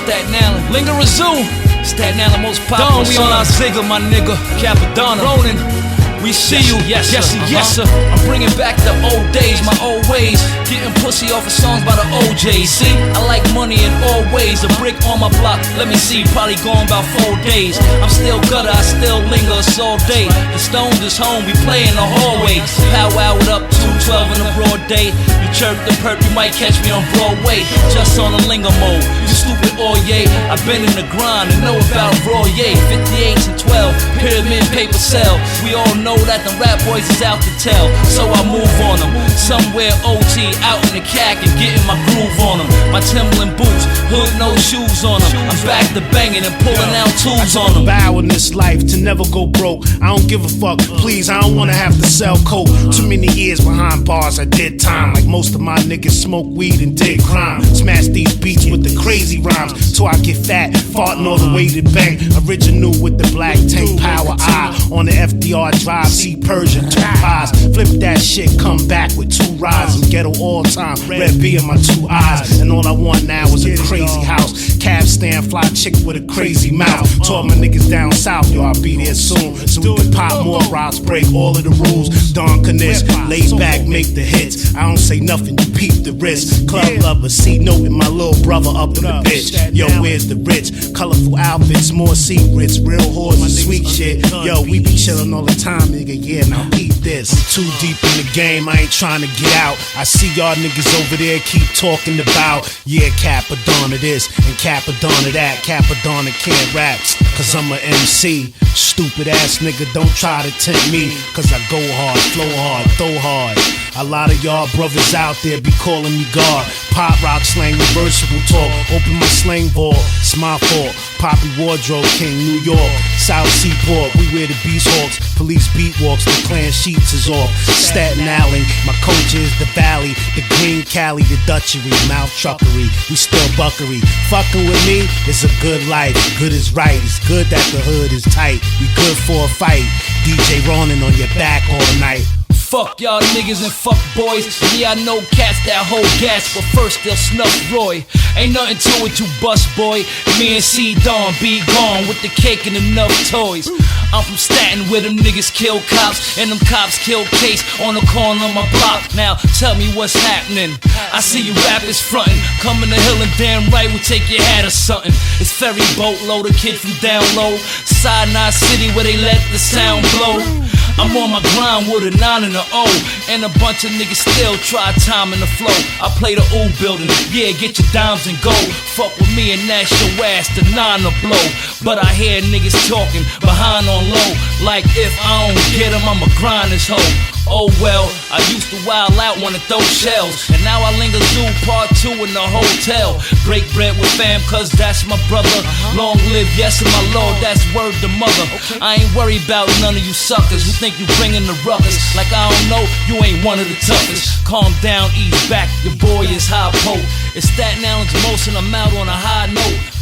Staten Island, Linger a Zoo. Staten Island most popular. We on our Zigga, my nigga. Capadonna, Ronin. We see you, yes sir. I'm bringing back the old days, my old ways. Getting pussy off of songs by the OJs. See, I like money in all ways. A brick on my block, let me see, probably going about 4 days. I'm still gutter, I still linger, it's all day. The Stones is home, we play in the hallway. Powwow it up, 212 in the broad day. You chirp the perp, you might catch me on Broadway. Just on a linger mode, you stupid Oye. I've been in the grind and know about Royer. 58s and 12, pyramid paper sell. We all know that the rap boys is out to tell, so I move on them. Somewhere OT, out in the cack and getting my groove on them. My Timberland boots, hood no shoes on them. I'm back to banging and pulling out tools on them. Vow in this life to never go broke. I don't give a fuck, please, I don't wanna have to sell coke. Too many years behind bars, I did time. Like most of my niggas smoke weed and did crime. Smash these beats with the crazy rhymes till I get fat, farting all the way to bank. Original with the black tank, power eye on the FDR drive. See Persia, 2 pies. Flip that shit, come back with 2 rides. And ghetto all time, red B in my 2 eyes. And all I want now is a crazy house. Cab stand, fly chick with a crazy mouth. Told my niggas down south, yo, I'll be there soon. So we can pop more rocks, break all of the rules. Don Knish, laid back, make the hits. I don't say nothing, you peep the wrist. Club lover, see note in my little brother up in the bitch. Yo, where's the rich? Colorful outfits, more secrets. Real horses, sweet shit. Yo, we be chillin' all the time, nigga, yeah, now peep this. I'm too deep in the game, I ain't trying to get out. I see y'all niggas over there keep talking about, yeah, Capadonna this and Capadonna that. Capadonna can't rap, cause I'm a MC. Stupid ass nigga, don't try to tempt me, cause I go hard, flow hard, throw hard. A lot of y'all brothers out there be calling me God. Pop rock slang, reversible talk. Open my slang ball, it's my fault. Poppy wardrobe king, New York, South Seaport. We wear the beast hawks, police beat walks, the clan sheets is off. Staten Island, my coach is the valley, the green Cali, the Dutchery, mouth truckery. We still buckery. Fucking with me is a good life. Good is right. It's good that the hood is tight. We good for a fight. DJ Ronin on your back all night. Fuck y'all niggas and fuck boys. Yeah, I know cats that hold gas, but first they'll snuff Roy. Ain't nothing to it, you bust boy. Me and C Dawn be gone with the cake and enough toys. I'm from Staten where them niggas kill cops and them cops kill Case on the corner of my block. Now tell me what's happening. I see you rappers frontin', coming to hill and damn right we'll take your hat or something. It's ferry boat load, a kid from down low, Sinai City where they let the sound blow. I'm on my grind with a 9 and a O, and a bunch of niggas still try time in the flow. I play the O building, yeah, get your dimes and gold. Fuck with me and that's your ass, the 9 to blow. But I hear niggas talking behind on low, like if I don't get them, I'ma grind this hoe. Oh well, I used to wild out, wanna throw shells, and now I linger zoo part 2 in the hotel. Break bread with fam, cause that's my brother. Long live, yes, and my lord, that's word to mother. I ain't worried about none of you suckers who think you bringing the ruckus. Like I don't know, you ain't one of the toughest. Calm down, ease back, your boy is high poke. It's Staten Island's most and I'm out on a high note.